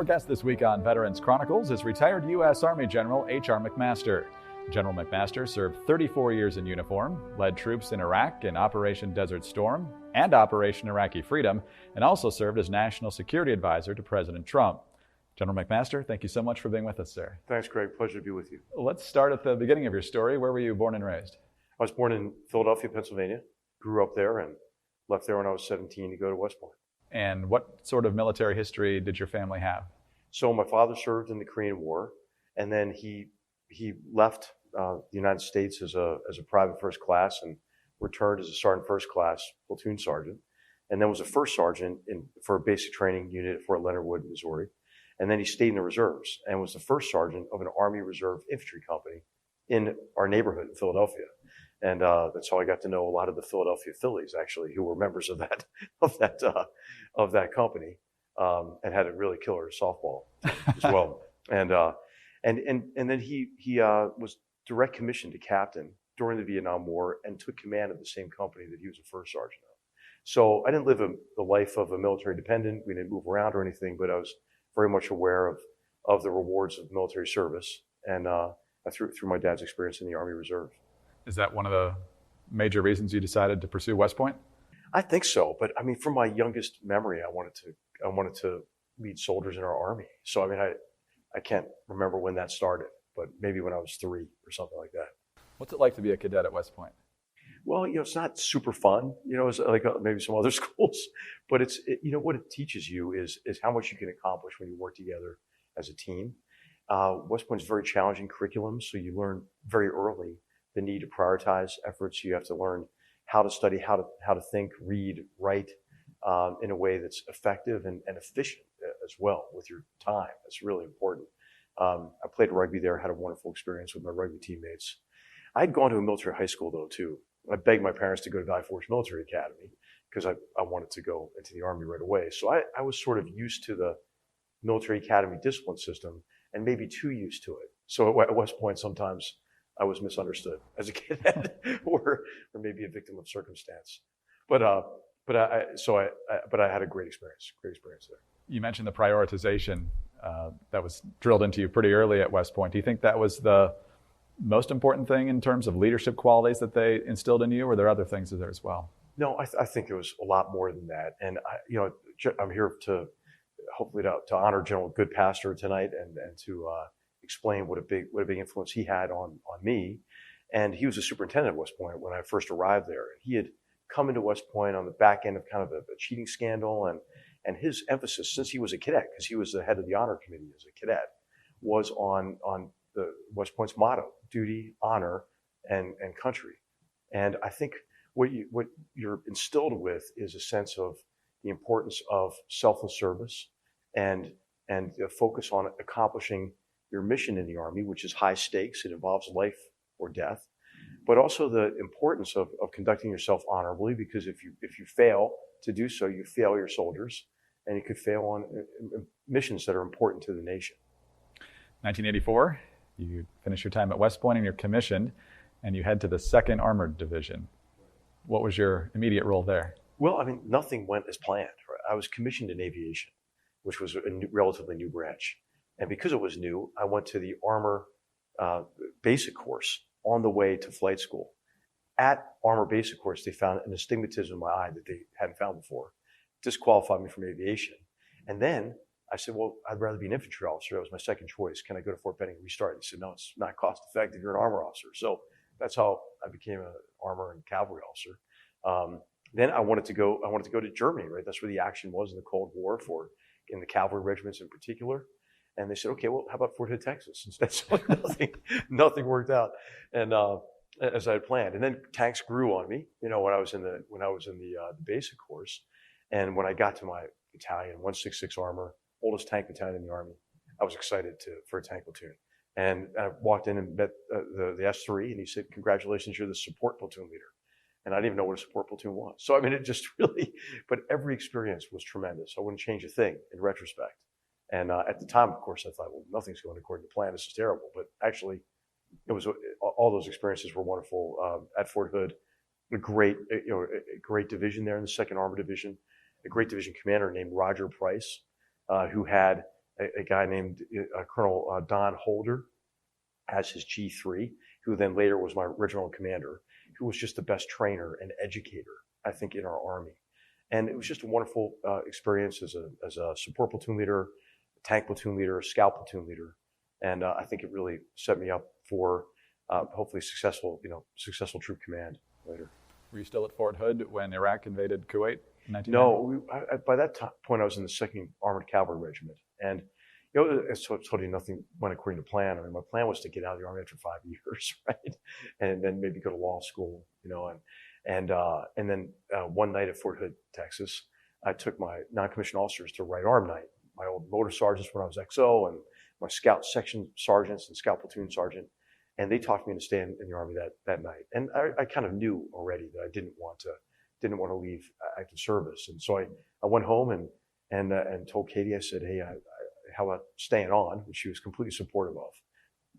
guest this week on Veterans Chronicles is retired U.S. Army General H.R. McMaster. General McMaster served 34 years in uniform, led troops in Iraq in Operation Desert Storm and Operation Iraqi Freedom, and also served as National Security Advisor to President Trump. General McMaster, thank you so much for being with us, sir. Thanks, Greg. Pleasure to be with you. Let's start at the beginning of your story. Where were you born and raised? I was born in Philadelphia, Pennsylvania, grew up there, and left there when I was 17 to go to West Point. And what sort of military history did your family have? So my father served in the Korean War, and then he left the United States as a private first class and returned as a sergeant first class platoon sergeant, and then was a first sergeant for a basic training unit at Fort Leonard Wood, Missouri. And then he stayed in the reserves and was the first sergeant of an Army Reserve infantry company in our neighborhood in Philadelphia. And that's how I got to know a lot of the Philadelphia Phillies, actually, who were members of that company, and had a really killer softball as well. And then he was direct commissioned to captain during the Vietnam War and took command of the same company that he was a first sergeant of. So I didn't live the life of a military dependent. We didn't move around or anything, but I was very much aware of the rewards of military service, and through my dad's experience in the Army Reserve. Is that one of the major reasons you decided to pursue West Point? I think so, but I mean, from my youngest memory, I wanted to lead soldiers in our Army. So I mean, I can't remember when that started, but maybe when I was 3 or something like that. What's it like to be a cadet at West Point? Well, it's not super fun, it's like maybe some other schools, but what it teaches you is how much you can accomplish when you work together as a team. West Point's very challenging curriculum, so you learn very early the need to prioritize efforts. You have to learn how to study, how to think, read, write in a way that's effective and efficient as well with your time. That's really important. I played rugby there, had a wonderful experience with my rugby teammates. I'd gone to a military high school, though, too. I begged my parents to go to Valley Forge Military Academy because I wanted to go into the Army right away. So I was sort of used to the military academy discipline system and maybe too used to it. So at West Point, sometimes I was misunderstood as a cadet or maybe a victim of circumstance. But I had a great experience there. You mentioned the prioritization that was drilled into you pretty early at West Point. Do you think that was the most important thing in terms of leadership qualities that they instilled in you, or were there other things there as well? No, I think it was a lot more than that. And I'm here to hopefully to honor General Goodpaster tonight and to explain what a big influence he had on me. And he was a superintendent at West Point when I first arrived there. He had come into West Point on the back end of kind of a cheating scandal, and his emphasis, since he was a cadet, because he was the head of the honor committee as a cadet, was on the West Point's motto: duty, honor, and country. And I think what you're instilled with is a sense of the importance of selfless service and the focus on accomplishing your mission in the Army, which is high stakes. It involves life or death, but also the importance of conducting yourself honorably, because if you fail to do so, you fail your soldiers, and you could fail on missions that are important to the nation. 1984, you finish your time at West Point and you're commissioned, and you head to the 2nd Armored Division. What was your immediate role there? Well, I mean, nothing went as planned. Right? I was commissioned in aviation, which was a relatively new branch. And because it was new, I went to the Armor Basic Course on the way to flight school. At Armor Basic Course, they found an astigmatism in my eye that they hadn't found before, disqualified me from aviation. And then I said, well, I'd rather be an infantry officer. That was my second choice. Can I go to Fort Benning and restart? He said, no, it's not cost effective. You're an armor officer. So that's how I became an armor and cavalry officer. Then I wanted to go to Germany, right? That's where the action was in the Cold War in the cavalry regiments in particular. And they said, okay, well, how about Fort Hood, Texas? Instead, so nothing worked out, and as I had planned. And then tanks grew on me, when I was in the basic course, and when I got to my battalion, 166 Armor, oldest tank battalion in the Army, I was excited for a tank platoon. And I walked in and met the S3, and he said, congratulations, you're the support platoon leader. And I didn't even know what a support platoon was. So I mean, it just really, but every experience was tremendous. I wouldn't change a thing in retrospect. And at the time, of course, I thought, well, nothing's going according to plan. This is terrible. But actually, it was all those experiences were wonderful. At Fort Hood, a great division there in the 2nd Armored Division, a great division commander named Roger Price, who had a guy named Colonel Don Holder as his G3, who then later was my regimental commander, who was just the best trainer and educator, I think, in our Army. And it was just a wonderful experience as a support platoon leader, tank platoon leader, scout platoon leader. And I think it really set me up for hopefully successful troop command later. Were you still at Fort Hood when Iraq invaded Kuwait in 1990? No, by that point I was in the 2nd Armored Cavalry Regiment. And as I told you, nothing went according to plan. I mean, my plan was to get out of the Army after 5 years, right? And then maybe go to law school, and then one night at Fort Hood, Texas, I took my non-commissioned officers to Right Arm Night. My old motor sergeants when I was XO, and my scout section sergeants and scout platoon sergeant, and they talked me into staying in the Army that night. And I kind of knew already that I didn't want to leave active service, and so I went home and told Katie. I said, hey, how about staying on, which she was completely supportive of.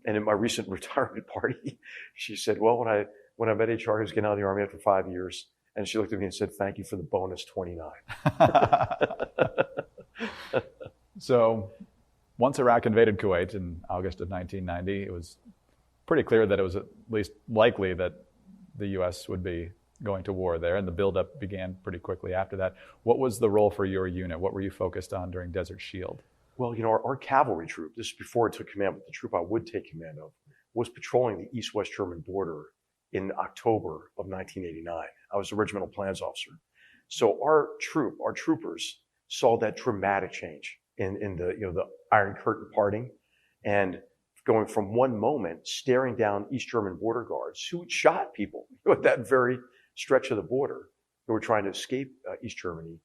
And in my recent retirement party, she said, well, when I met HR, he was getting out of the Army after 5 years, and she looked at me and said, thank you for the bonus 29. So once Iraq invaded Kuwait in August of 1990, it was pretty clear that it was at least likely that the U.S. would be going to war there, and the buildup began pretty quickly after that. What was the role for your unit? What were you focused on during Desert Shield? Well, our cavalry troop, this is before I took command, but the troop I would take command of, was patrolling the east-west German border in October of 1989. I was a regimental plans officer. So our troopers saw that dramatic change in the Iron Curtain parting, and going from one moment staring down East German border guards who shot people at that very stretch of the border who were trying to escape East Germany.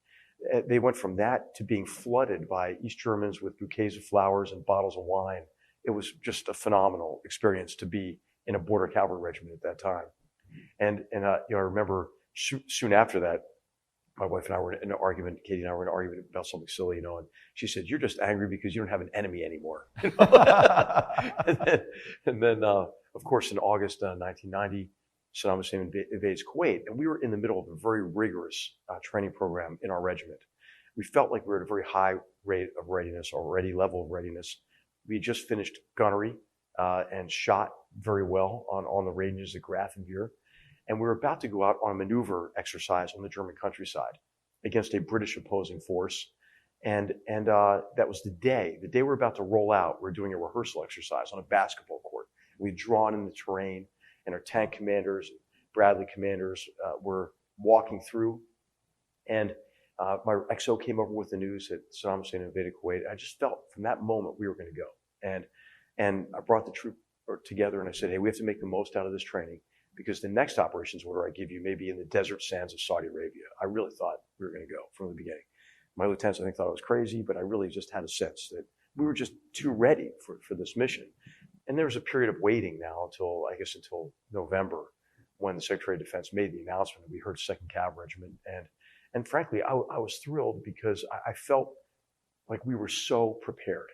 They went from that to being flooded by East Germans with bouquets of flowers and bottles of wine. It was just a phenomenal experience to be in a border cavalry regiment at that time. And I remember soon after that, my wife and I were in an argument, Katie and I were in an argument about something silly, and she said, you're just angry because you don't have an enemy anymore. and then, of course, in August 1990, Saddam Hussein invades Kuwait, and we were in the middle of a very rigorous training program in our regiment. We felt like we were at a very high rate of readiness, level of readiness. We had just finished gunnery and shot very well on the ranges at Grafenwehr. And we were about to go out on a maneuver exercise on the German countryside against a British opposing force. And that was the day we were about to roll out. We were doing a rehearsal exercise on a basketball court. We'd drawn in the terrain, and our tank commanders, Bradley commanders, were walking through. And my XO came over with the news that Saddam Hussein invaded Kuwait. I just felt from that moment we were going to go. And I brought the troop together, and I said, hey, we have to make the most out of this training, because the next operations order I give you may be in the desert sands of Saudi Arabia. I really thought we were going to go from the beginning. My lieutenants, I think, thought I was crazy, but I really just had a sense that we were just too ready for this mission. And there was a period of waiting now until November, when the Secretary of Defense made the announcement, and we heard 2nd Cav Regiment. And frankly, I was thrilled because I felt like we were so prepared.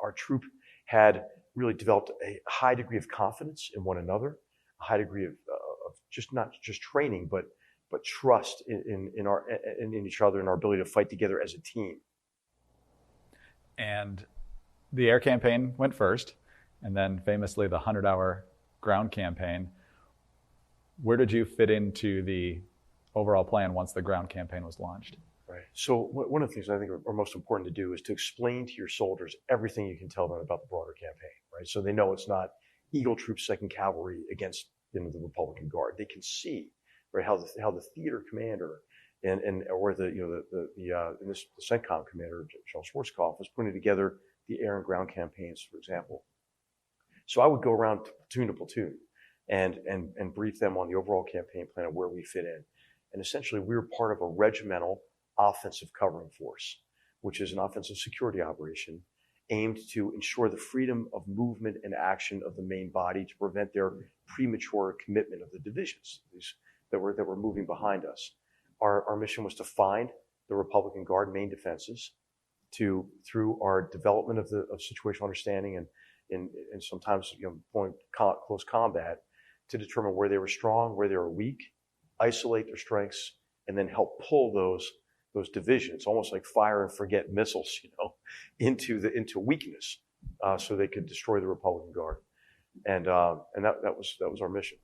Our troop had really developed a high degree of confidence in one another, a high degree of just not just training, but trust in each other and our ability to fight together as a team. And the air campaign went first, and then famously the 100-hour ground campaign. Where did you fit into the overall plan once the ground campaign was launched? Right. So one of the things I think are most important to do is to explain to your soldiers everything you can tell them about the broader campaign, right? So they know it's not Eagle Troop 2nd Cavalry against the Republican Guard. They can see, right, how the theater commander or the CENTCOM commander, General Schwarzkopf, was putting together the air and ground campaigns, for example. So I would go around platoon to platoon and brief them on the overall campaign plan of where we fit in. And essentially, we were part of a regimental offensive covering force, which is an offensive security operation aimed to ensure the freedom of movement and action of the main body to prevent their premature commitment of the divisions that were moving behind us. Our mission was to find the Republican Guard main defenses, through our development of situational understanding and sometimes going close combat, to determine where they were strong, where they were weak, isolate their strengths, and then help pull those divisions, almost like fire and forget missiles, into weakness, so they could destroy the Republican Guard. And that was our mission.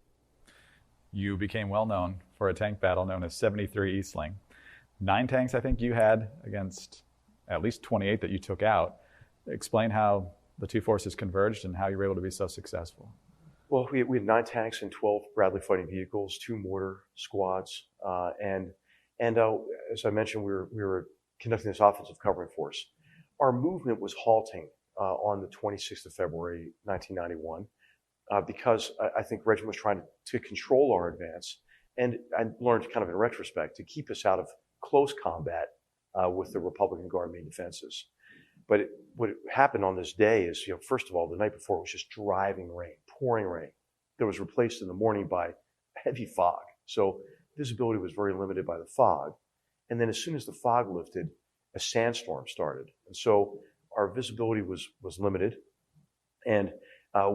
You became well known for a tank battle known as 73 Eastling. 9 tanks, I think, you had against at least 28 that you took out. Explain how the two forces converged and how you were able to be so successful. Well, we had 9 tanks and 12 Bradley fighting vehicles, 2 mortar squads, and as I mentioned, we were conducting this offensive covering force. Our movement was halting on the 26th of February, 1991, because I think Regiment was trying to control our advance, and I learned kind of in retrospect to keep us out of close combat with the Republican Guard main defenses. But what happened on this day is, first of all, the night before it was just driving rain, pouring rain. That was replaced in the morning by heavy fog. So visibility was very limited by the fog. And then as soon as the fog lifted, a sandstorm started. And so our visibility was limited. And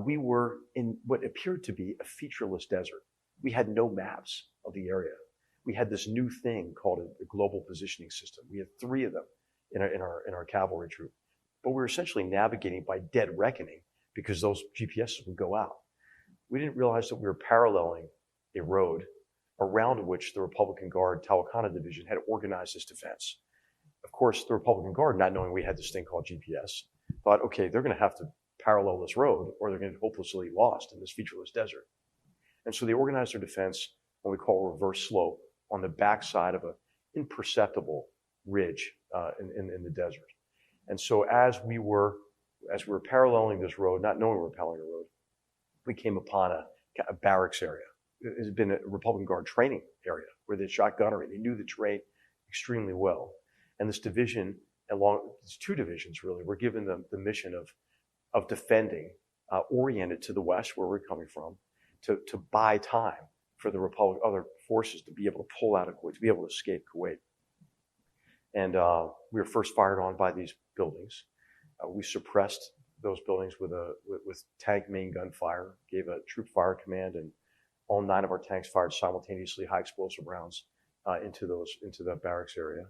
we were in what appeared to be a featureless desert. We had no maps of the area. We had this new thing called a global positioning system. We had 3 of them in our cavalry troop. But we were essentially navigating by dead reckoning because those GPSs would go out. We didn't realize that we were paralleling a road around which the Republican Guard Talakana Division had organized this defense. Of course, the Republican Guard, not knowing we had this thing called GPS, thought, okay, they're going to have to parallel this road or they're going to be hopelessly lost in this featureless desert. And so they organized their defense, what we call a reverse slope, on the backside of an imperceptible ridge in the desert. And so as we were paralleling this road, not knowing we were paralleling a road, we came upon a barracks area. It had been a Republican Guard training area where they shot gunnery. They knew the terrain extremely well. And this division, these 2 divisions really, were given the mission of defending, oriented to the west where we're coming from, to buy time for the other forces to be able to pull out of Kuwait, to be able to escape Kuwait. And we were first fired on by these buildings. We suppressed those buildings with tank main gun fire, gave a troop fire command, and all 9 of our tanks fired simultaneously high explosive rounds into that barracks area.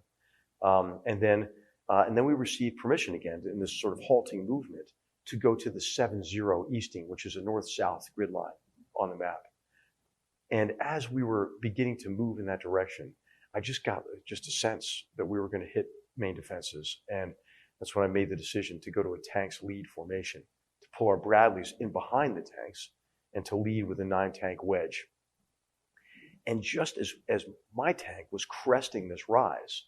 And then we received permission again in this sort of halting movement to go to the 7-0 Easting, which is a north-south grid line on the map. And as we were beginning to move in that direction, I just got a sense that we were going to hit main defenses. And that's when I made the decision to go to a tanks lead formation, to pull our Bradleys in behind the tanks and to lead with a 9-tank wedge. And just as my tank was cresting this rise,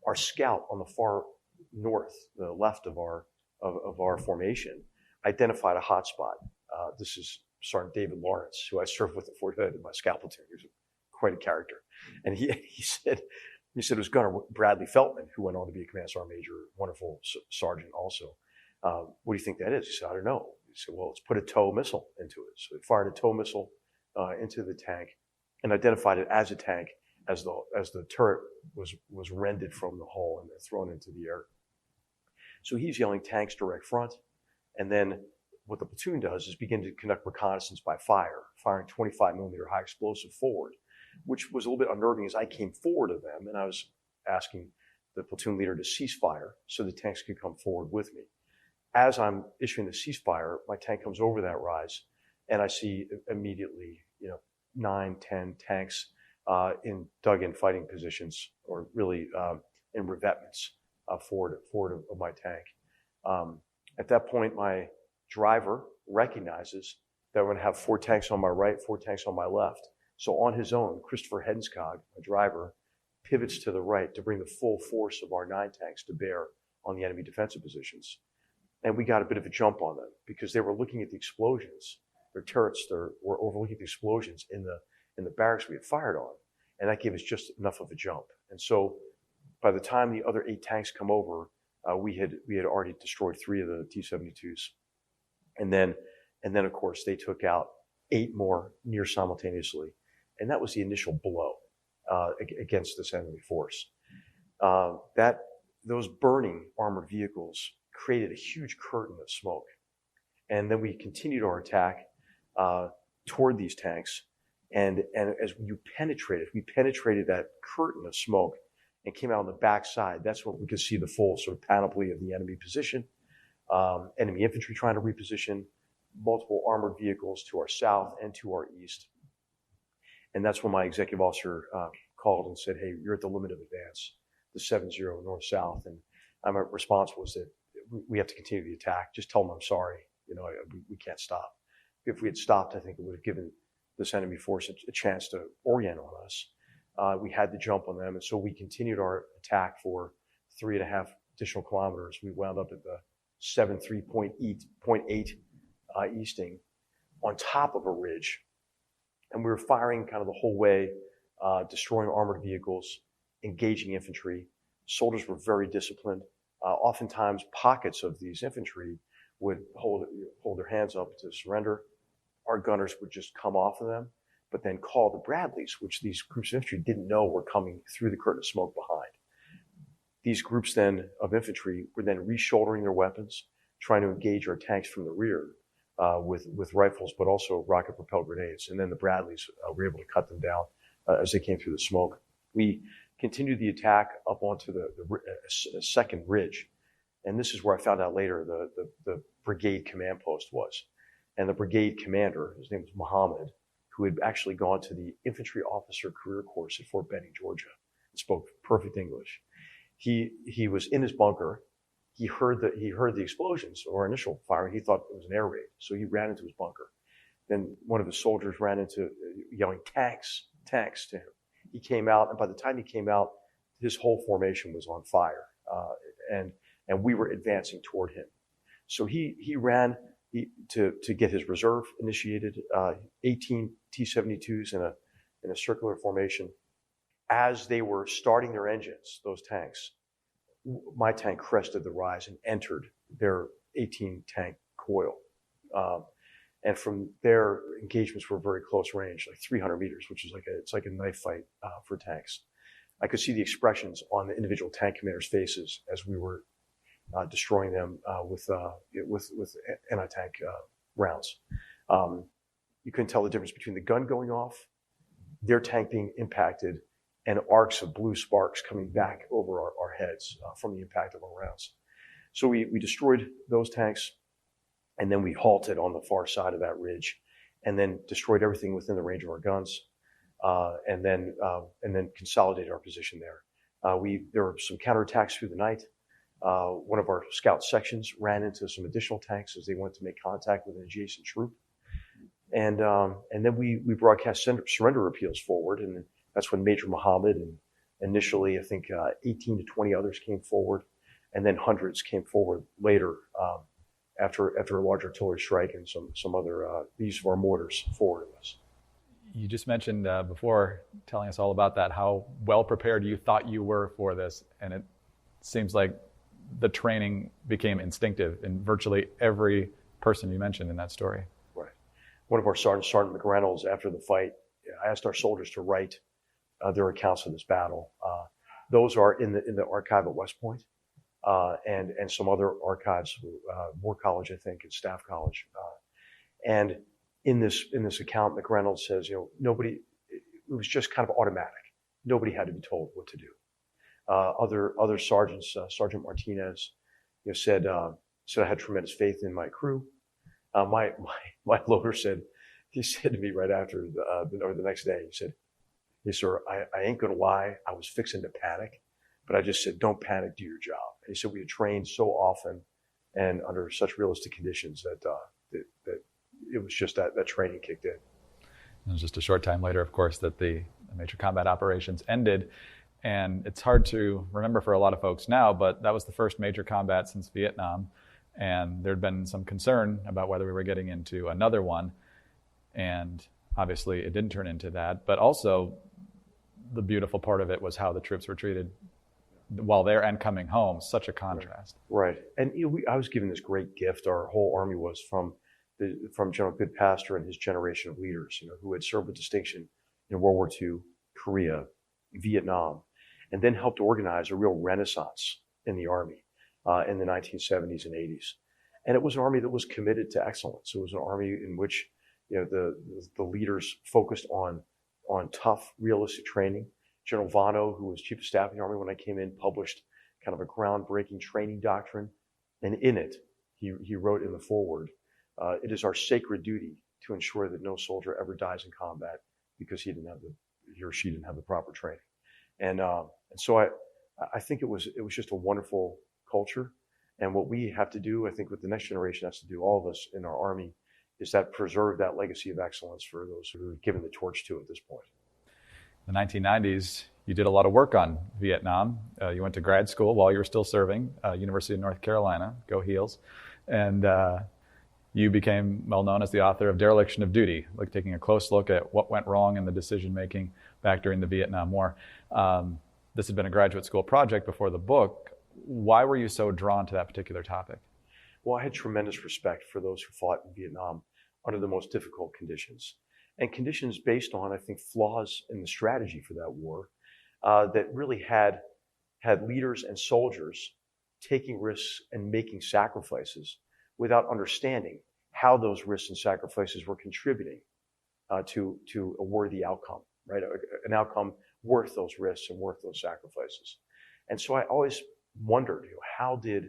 our scout on the far north, the left of our formation, identified a hot spot. This is Sergeant David Lawrence, who I served with at Fort Hood in my scout platoon. He was quite a character. And he said it was Gunner Bradley Feltman, who went on to be a command sergeant major, wonderful sergeant also. What do you think that is? He said, I don't know. He said, well, let's put a tow missile into it. So they fired a tow missile into the tank and identified it as a tank as the turret was rended from the hull and thrown into the air. So he's yelling tanks direct front. And then what the platoon does is begin to conduct reconnaissance by fire, firing 25 millimeter high explosive forward, which was a little bit unnerving as I came forward to them and I was asking the platoon leader to cease fire so the tanks could come forward with me. As I'm issuing the ceasefire, my tank comes over that rise and I see immediately, 9, 10 tanks dug-in fighting positions, or really in revetments forward of my tank. At that point, my driver recognizes that we're going to have 4 tanks on my right, 4 tanks on my left. So on his own, Christopher Henskog, my driver, pivots to the right to bring the full force of our 9 tanks to bear on the enemy defensive positions. And we got a bit of a jump on them because they were looking at the explosions. Their turrets were overlooking the explosions in the barracks we had fired on. And that gave us just enough of a jump. And so by the time the other 8 tanks come over, we had already destroyed 3 of the T-72s. And then, of course, they took out 8 more near simultaneously. And that was the initial blow against this enemy force. Those burning armored vehicles created a huge curtain of smoke. And then we continued our attack toward these tanks. And as we penetrated that curtain of smoke, and came out on the backside. That's when we could see the full sort of panoply of the enemy position. Enemy infantry trying to reposition, multiple armored vehicles to our south and to our east. And that's when my executive officer called and said, hey, you're at the limit of advance, the 7-0 north-south. And my response was that we have to continue the attack. Just tell them I'm sorry. We can't stop. If we had stopped, I think it would have given this enemy force a chance to orient on us. We had to jump on them. And so we continued our attack for 3.5 additional kilometers. We wound up at the 7.3.8 easting on top of a ridge. And we were firing kind of the whole way, destroying armored vehicles, engaging infantry. Soldiers were very disciplined. Oftentimes, pockets of these infantry would hold their hands up to surrender. Our gunners would just come off of them, but then call the Bradleys, which these groups of infantry didn't know were coming through the curtain of smoke behind. These groups then of infantry were then re-shouldering their weapons, trying to engage our tanks from the rear with rifles, but also rocket-propelled grenades. And then the Bradleys were able to cut them down as they came through the smoke. We continued the attack up onto the second ridge. And this is where I found out later the brigade command post was. And the brigade commander, his name was Muhammad, who had actually gone to the infantry officer career course at Fort Benning, Georgia, and spoke perfect English. He was in his bunker. He heard the explosions or initial firing. He thought it was an air raid, so he ran into his bunker. Then one of the soldiers ran into yelling tanks to him. He came out, and by the time he came out, his whole formation was on fire, and we were advancing toward him. So he ran to get his reserve initiated, 18 T-72s in a circular formation. As they were starting their engines, those tanks, my tank crested the rise and entered their 18 tank coil. And from there, engagements were very close range, like 300 meters, which is like a knife fight for tanks. I could see the expressions on the individual tank commanders' faces as we were destroying them with anti-tank rounds. You couldn't tell the difference between the gun going off, their tank being impacted, and arcs of blue sparks coming back over our heads from the impact of our rounds. So we destroyed those tanks, and then we halted on the far side of that ridge, and then destroyed everything within the range of our guns, and then consolidated our position there. There were some counterattacks through the night. One of our scout sections ran into some additional tanks as they went to make contact with an adjacent troop, and then we broadcast surrender appeals forward, and that's when Major Muhammad and initially I think 18 to 20 others came forward, and then hundreds came forward later after a large artillery strike and some other use of our mortars forward of us. You just mentioned before telling us all about that, how well prepared you thought you were for this, and it seems like the training became instinctive in virtually every person you mentioned in that story. Right. One of our sergeants, Sergeant McReynolds, after the fight, I asked our soldiers to write their accounts of this battle. Those are in the archive at West Point, and some other archives, Moore College, I think, and Staff College. And in this account, McReynolds says, nobody, it was just kind of automatic. Nobody had to be told what to do. Other sergeants, Sergeant Martinez, said I had tremendous faith in my crew. My loader he said to me right after the next day, he said, "Hey sir, I ain't gonna lie, I was fixing to panic, but I just said, don't panic, do your job." And he said we had trained so often and under such realistic conditions that it was just that training kicked in. It was just a short time later, of course, that the major combat operations ended. And it's hard to remember for a lot of folks now, but that was the first major combat since Vietnam. And there'd been some concern about whether we were getting into another one. And obviously it didn't turn into that. But also the beautiful part of it was how the troops were treated while there and coming home. Such a contrast. Right. And I was given this great gift. Our whole army was from General Goodpaster and his generation of leaders, who had served with distinction in World War II, Korea, Vietnam, and then helped organize a real renaissance in the Army in the 1970s and 80s. And it was an Army that was committed to excellence. It was an Army in which the leaders focused on tough, realistic training, General Vano, who was Chief of Staff in the Army when I came in, published kind of a groundbreaking training doctrine. And in it, he wrote in the foreword, it is our sacred duty to ensure that no soldier ever dies in combat because he or she didn't have the proper training. And so I think it was just a wonderful culture. And what we have to do, I think what the next generation has to do, all of us in our Army, is that preserve that legacy of excellence for those who are given the torch to at this point. In the 1990s, you did a lot of work on Vietnam. You went to grad school while you were still serving, University of North Carolina, go Heels. And you became well known as the author of Dereliction of Duty, taking a close look at what went wrong in the decision-making back during the Vietnam War. This had been a graduate school project before the book. Why were you so drawn to that particular topic? Well, I had tremendous respect for those who fought in Vietnam under the most difficult conditions, and conditions based on, I think, flaws in the strategy for that war that really had leaders and soldiers taking risks and making sacrifices without understanding how those risks and sacrifices were contributing to a worthy outcome, right? An outcome worth those risks and worth those sacrifices. And so I always wondered, how did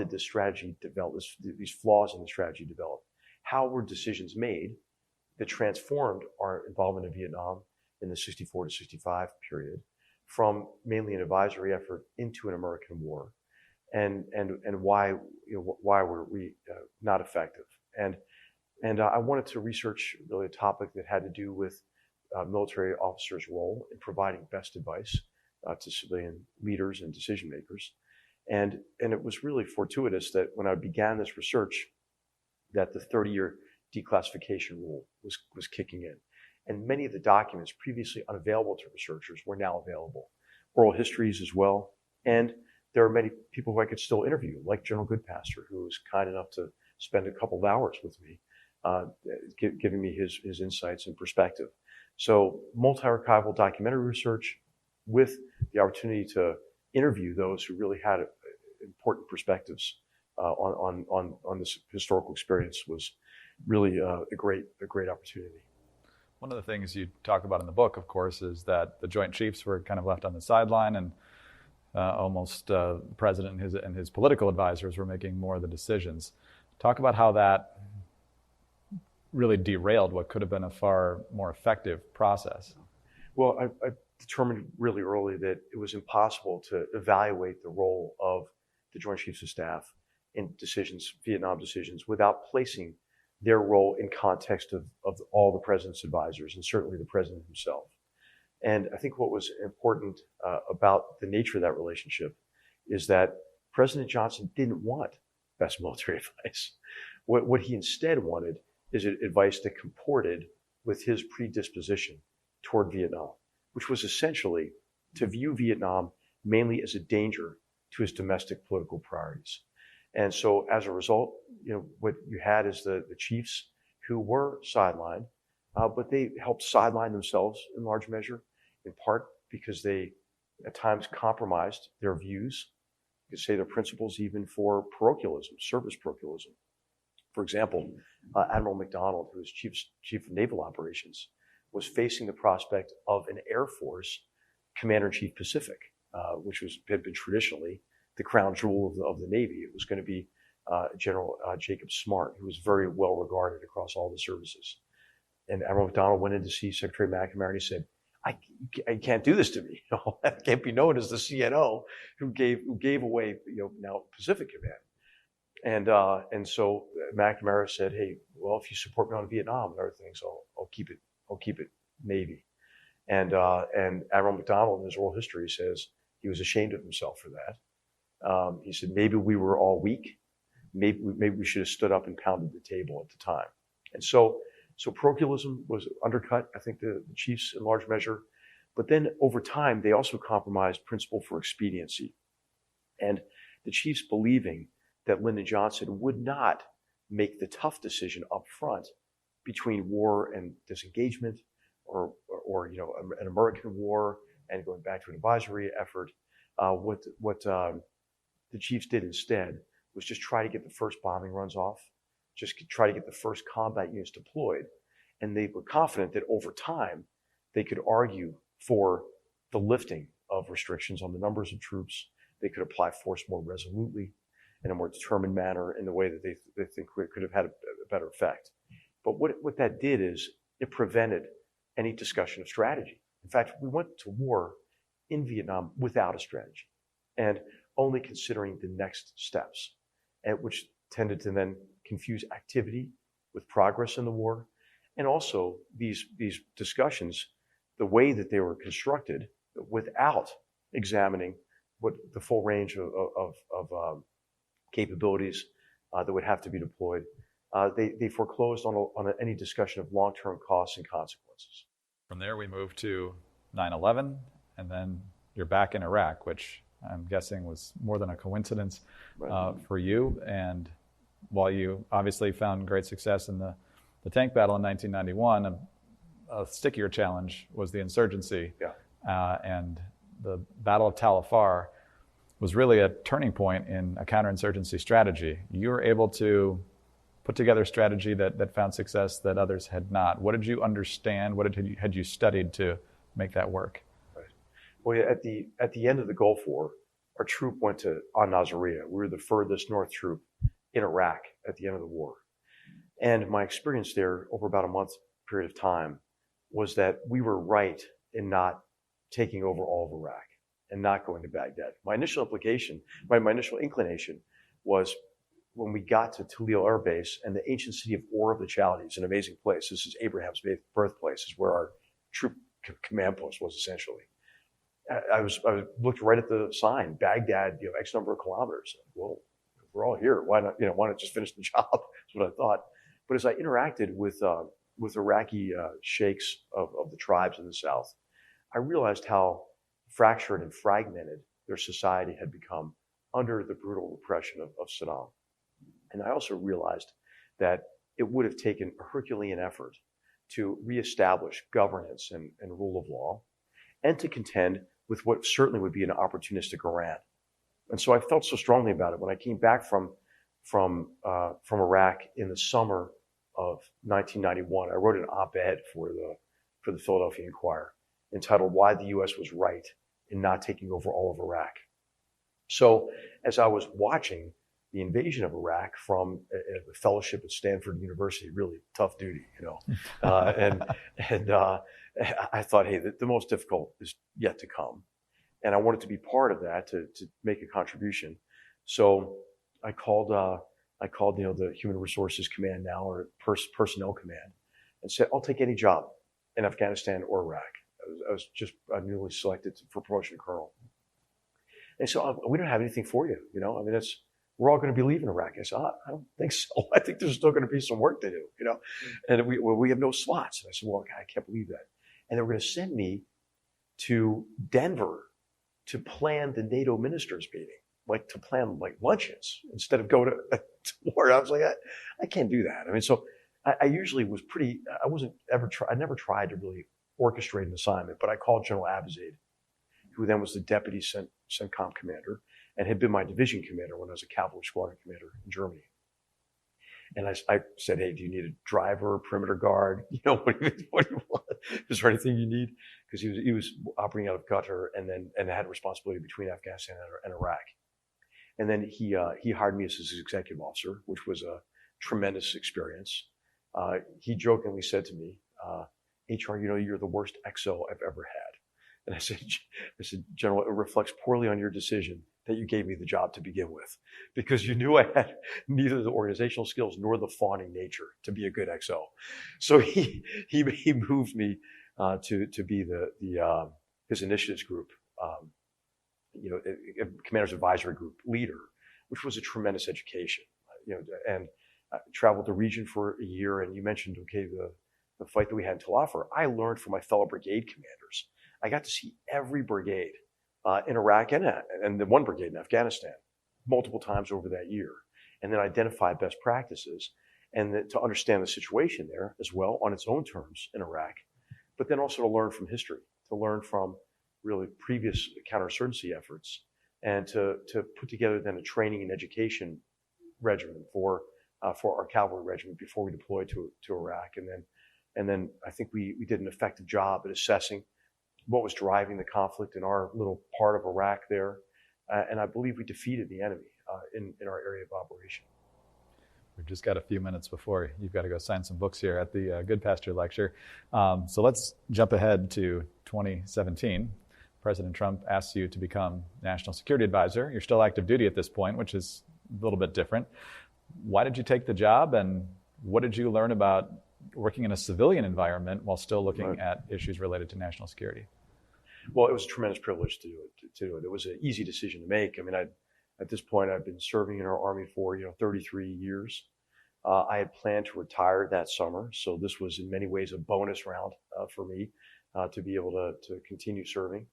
this strategy develop, these flaws in the strategy develop? How were decisions made that transformed our involvement in Vietnam in the 64 to 65 period from mainly an advisory effort into an American war? And why were we not effective? And I wanted to research really a topic that had to do with military officers' role in providing best advice to civilian leaders and decision makers. And it was really fortuitous that when I began this research, that the 30-year declassification rule was kicking in. And many of the documents previously unavailable to researchers were now available. Oral histories as well. And there are many people who I could still interview, like General Goodpaster, who was kind enough to spend a couple of hours with me, giving me his insights and perspective. So multi-archival documentary research with the opportunity to interview those who really had important perspectives on this historical experience was really a great opportunity. One of the things you talk about in the book, of course, is that the Joint Chiefs were kind of left on the sideline, and almost the president and his political advisors were making more of the decisions. Talk about how that really derailed what could have been a far more effective process. Well, I determined really early that it was impossible to evaluate the role of the Joint Chiefs of Staff in Vietnam decisions, without placing their role in context of all the president's advisors, and certainly the president himself. And I think what was important about the nature of that relationship is that President Johnson didn't want best military advice. What he instead wanted is advice that comported with his predisposition toward Vietnam, which was essentially to view Vietnam mainly as a danger to his domestic political priorities. And so as a result, what you had is the chiefs who were sidelined, but they helped sideline themselves in large measure, in part because they at times compromised their views, you could say their principles even for parochialism, service parochialism. For example, Admiral McDonald, who was chief of naval operations, was facing the prospect of an Air Force Commander-in-Chief Pacific, which had been traditionally the crown jewel of the Navy. It was going to be General Jacob Smart, who was very well regarded across all the services. And Admiral McDonald went in to see Secretary McNamara, and he said, I can't do this to me. I can't be known as the CNO who gave away now Pacific Command. And so McNamara said, hey, well, if you support me on Vietnam and other things, I'll keep it Navy. And Admiral McDonald in his oral history says he was ashamed of himself for that. He said, maybe we were all weak. Maybe we should have stood up and pounded the table at the time. And so parochialism was undercut, I think, the chiefs in large measure. But then over time, they also compromised principle for expediency. And the chiefs believing that Lyndon Johnson would not make the tough decision up front between war and disengagement, or an American war and going back to an advisory effort. What the chiefs did instead was just try to get the first bombing runs off, just try to get the first combat units deployed. And they were confident that over time, they could argue for the lifting of restrictions on the numbers of troops. They could apply force more resolutely in a more determined manner in the way that they think could have had a better effect. But what that did is it prevented any discussion of strategy. In fact, we went to war in Vietnam without a strategy and only considering the next steps, and which tended to then confuse activity with progress in the war. And also these discussions, the way that they were constructed without examining what the full range of capabilities that would have to be deployed, they foreclosed on any discussion of long-term costs and consequences. From there, we moved to 9/11, and then you're back in Iraq, which I'm guessing was more than a coincidence for you. And while you obviously found great success in the tank battle in 1991, a stickier challenge was the insurgency. And the Battle of Tal Afar was really a turning point in a counterinsurgency strategy. You were able to put together a strategy that found success that others had not. What did you understand? What had you studied to make that work? Right. Well, at the end of the Gulf War, our troop went to Al-Nasiriyah. We were the furthest north troop in Iraq at the end of the war. And my experience there over about a month period of time was that we were right in not taking over all of Iraq and not going to Baghdad. My initial inclination was when we got to Tallil Air Base and the ancient city of Ur of the Chaldees, an amazing place. This is Abraham's birthplace, is where our troop command post was essentially. I looked right at the sign, Baghdad, X number of kilometers. Well, we're all here. Why not just finish the job? That's what I thought. But as I interacted with Iraqi sheikhs of the tribes in the south, I realized how fractured and fragmented their society had become under the brutal repression of Saddam. And I also realized that it would have taken a Herculean effort to reestablish governance and rule of law, and to contend with what certainly would be an opportunistic Iran. And so I felt so strongly about it when I came back from Iraq in the summer of 1991. I wrote an op-ed for the Philadelphia Inquirer entitled "Why the U.S. Was Right in Not Taking Over All of Iraq." So as I was watching the invasion of Iraq from a fellowship at Stanford University, really tough duty, and I thought, hey, the most difficult is yet to come. And I wanted to be part of that, to make a contribution. So I called the Human Resources Command now, or Personnel Command, and said, I'll take any job in Afghanistan or Iraq. I was just newly selected for promotion to colonel. And so we don't have anything for you, we're all going to be leaving Iraq. I said, I don't think so. I think there's still going to be some work to do, and we have no slots. And I said, well, I can't believe that. And they were going to send me to Denver to plan the NATO ministers meeting, like to plan luncheons instead of go to war. I was like, I can't do that. So I usually was I never tried to really orchestrate an assignment, but I called General Abizaid, who then was the deputy CENTCOM commander and had been my division commander when I was a cavalry squadron commander in Germany. And I said, hey, do you need a driver, perimeter guard? What do you want? Is there anything you need? Because he was operating out of Qatar and had responsibility between Afghanistan and Iraq. And then he hired me as his executive officer, which was a tremendous experience. He jokingly said to me, HR, you're the worst XO I've ever had. And I said, General, it reflects poorly on your decision that you gave me the job to begin with, because you knew I had neither the organizational skills nor the fawning nature to be a good XO. So he moved me to be his initiatives group, commander's advisory group leader, which was a tremendous education. And I traveled the region for a year. And you mentioned, the fight that we had in Tal Afar. I learned from my fellow brigade commanders. I got to see every brigade in Iraq and the one brigade in Afghanistan multiple times over that year, and then identify best practices and to understand the situation there as well on its own terms in Iraq, but then also to learn from history, to learn from really previous counterinsurgency efforts, and to put together then a training and education regimen for our cavalry regiment before we deployed to Iraq. And then I think we did an effective job at assessing what was driving the conflict in our little part of Iraq there. And I believe we defeated the enemy in our area of operation. We've just got a few minutes before you've got to go sign some books here at the Good Pastor Lecture. So let's jump ahead to 2017. President Trump asks you to become National Security Advisor. You're still active duty at this point, which is a little bit different. Why did you take the job, and what did you learn about working in a civilian environment while still looking at issues related to national security? Well, it was a tremendous privilege to do it. It was an easy decision to make. I mean, at this point, I've been serving in our Army for 33 years. I had planned to retire that summer, so this was in many ways a bonus round for me to be able to continue serving.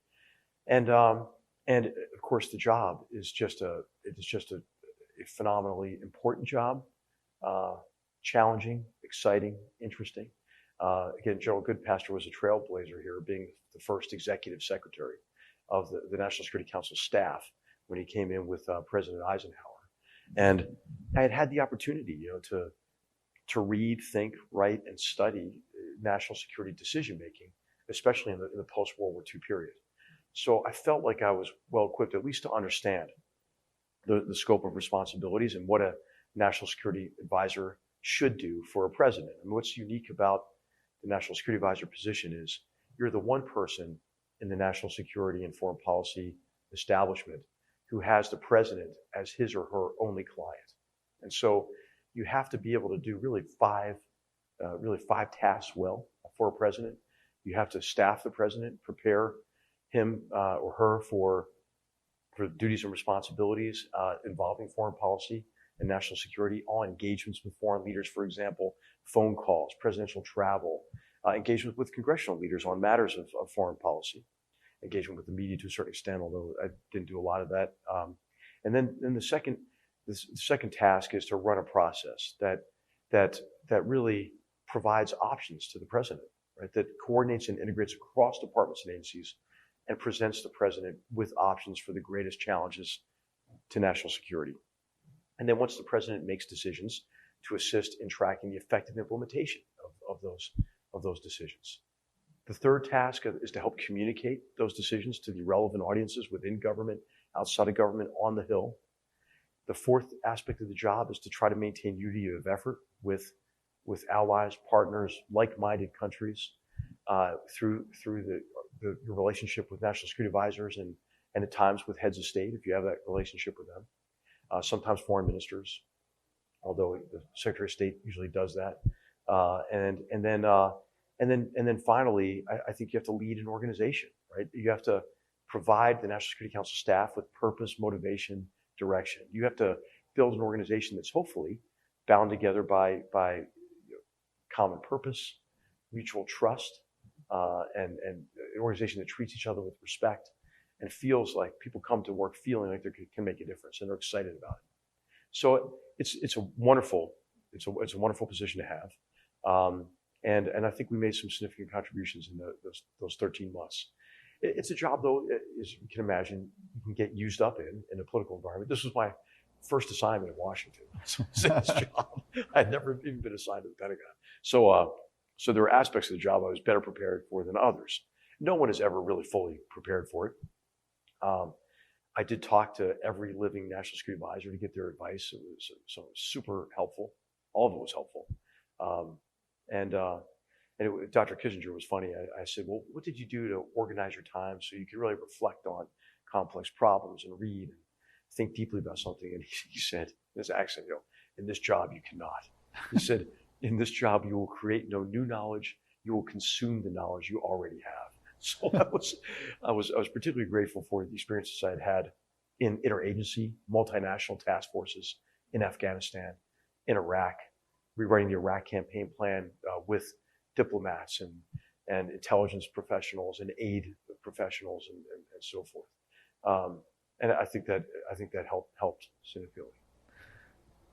And of course, the job is just a phenomenally important job, challenging, exciting, interesting. Again, General Goodpasture was a trailblazer here, being the first executive secretary of the National Security Council staff when he came in with President Eisenhower. And I had the opportunity, to read, think, write, and study national security decision-making, especially in the post-World War II period. So I felt like I was well equipped at least to understand the scope of responsibilities and what a national security advisor should do for a president. And what's unique about the national security advisor position is you're the one person in the national security and foreign policy establishment who has the president as his or her only client. And so you have to be able to do really five tasks well for a president. You have to staff the president, prepare him or her for duties and responsibilities involving foreign policy and national security, all engagements with foreign leaders, for example, phone calls, presidential travel, engagement with congressional leaders on matters of foreign policy, engagement with the media to a certain extent, although I didn't do a lot of that. And then the second task is to run a process that really provides options to the president, right? That coordinates and integrates across departments and agencies and presents the president with options for the greatest challenges to national security. And then once the president makes decisions, to assist in tracking the effective implementation of those decisions. The third task is to help communicate those decisions to the relevant audiences within government, outside of government, on the Hill. The fourth aspect of the job is to try to maintain unity of effort with allies, partners, like-minded countries through the relationship with national security advisors and at times with heads of state, if you have that relationship with them. Sometimes foreign ministers, although the Secretary of State usually does that. And then finally, I think you have to lead an organization, right? You have to provide the National Security Council staff with purpose, motivation, direction. You have to build an organization that's hopefully bound together by common purpose, mutual trust, and an organization that treats each other with respect and feels like people come to work feeling like they can make a difference and they're excited about it. So it's a wonderful position to have. And I think we made some significant contributions in those 13 months. It's a job, though, as you can imagine, you can get used up in a political environment. This was my first assignment in Washington. So this job, I had never even been assigned to the Pentagon. So there were aspects of the job I was better prepared for than others. No one is ever really fully prepared for it. I did talk to every living national security advisor to get their advice. It was super helpful. All of it was helpful. Dr. Kissinger was funny. I said, well, what did you do to organize your time so you could really reflect on complex problems and read and think deeply about something? And he said, in his accent, in this job, you cannot. He said, in this job, you will create no new knowledge. You will consume the knowledge you already have. So I was particularly grateful for the experiences I had in interagency, multinational task forces in Afghanistan, in Iraq, rewriting the Iraq campaign plan with diplomats and intelligence professionals and aid professionals and so forth. And I think that helped significantly.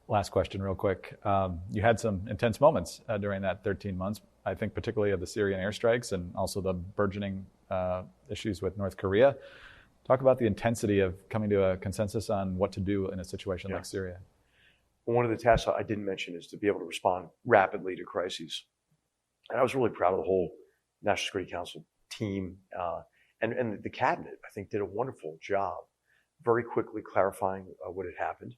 Last question real quick. You had some intense moments during that 13 months, I think particularly of the Syrian airstrikes and also the burgeoning issues with North Korea. Talk about the intensity of coming to a consensus on what to do in a situation like Syria. One of the tasks I didn't mention is to be able to respond rapidly to crises. And I was really proud of the whole National Security Council team and the cabinet, I think, did a wonderful job very quickly clarifying what had happened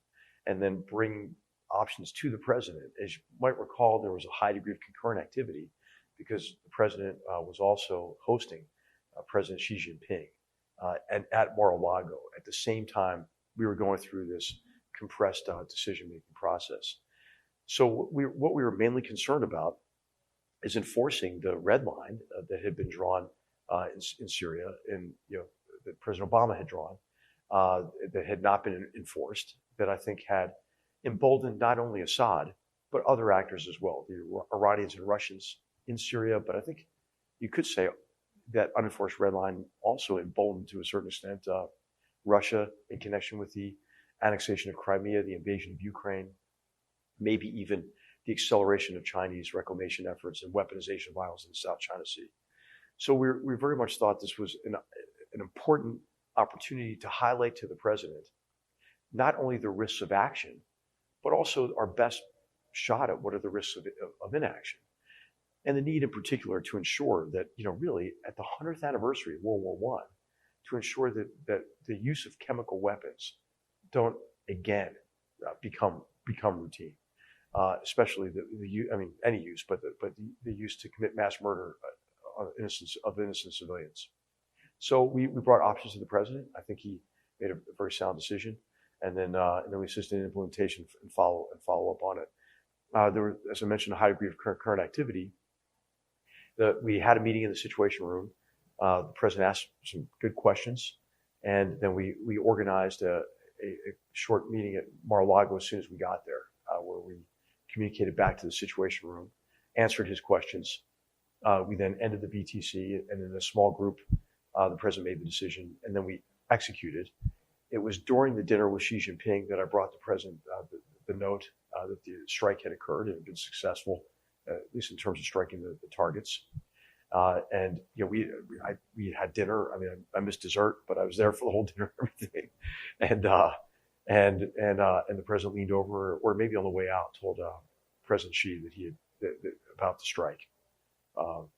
and then bringing options to the president. As you might recall, there was a high degree of concurrent activity because the president was also hosting President Xi Jinping at Mar-a-Lago. At the same time, we were going through this compressed decision-making process. So what we were mainly concerned about is enforcing the red line that had been drawn in Syria, and that President Obama had drawn, that had not been enforced, that I think had emboldened not only Assad but other actors as well, the Iranians and Russians in Syria. But I think you could say that unenforced red line also emboldened to a certain extent Russia in connection with the annexation of Crimea, the invasion of Ukraine, maybe even the acceleration of Chinese reclamation efforts and weaponization of violence in the South China Sea. So we very much thought this was an important opportunity to highlight to the president not only the risks of action, but also our best shot at what are the risks of inaction. And the need in particular to ensure that, really at the 100th anniversary of World War I, to ensure that the use of chemical weapons don't again become routine, especially any use, but the use to commit mass murder of innocent civilians. So we brought options to the president. I think he made a very sound decision, and then we assisted in implementation and follow up on it. There was, as I mentioned, a high degree of current activity. We had a meeting in the Situation Room. The president asked some good questions, and then we organized a short meeting at Mar-a-Lago as soon as we got there, where we communicated back to the Situation Room, answered his questions. We then ended the BTC, and in a small group, the president made the decision, and then we executed. It was during the dinner with Xi Jinping that I brought the president the note that the strike had occurred and had been successful, at least in terms of striking the targets. And we had dinner. I mean, I missed dessert, but I was there for the whole dinner and everything. And the president leaned over, or maybe on the way out, told President Xi that he had about the strike. But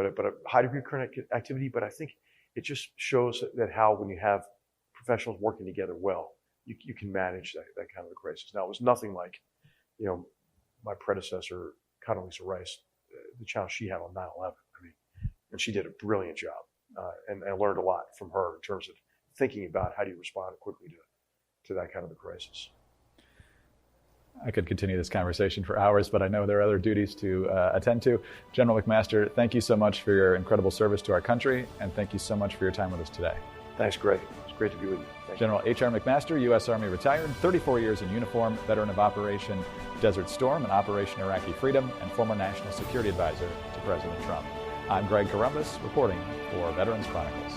a high degree of current activity. But I think it just shows that how when you have professionals working together well, you can manage that kind of a crisis. Now, it was nothing like, my predecessor, Condoleezza Rice, the challenge she had on 9/11. I mean, and she did a brilliant job, and I learned a lot from her in terms of thinking about how do you respond quickly to that kind of a crisis. I could continue this conversation for hours, but I know there are other duties to attend to. General McMaster, thank you so much for your incredible service to our country, and thank you so much for your time with us today. Thanks, Greg. It's great to be with you. General H.R. McMaster, U.S. Army retired, 34 years in uniform, veteran of Operation Desert Storm and Operation Iraqi Freedom, and former National Security Advisor to President Trump. I'm Greg Corombos, reporting for Veterans Chronicles.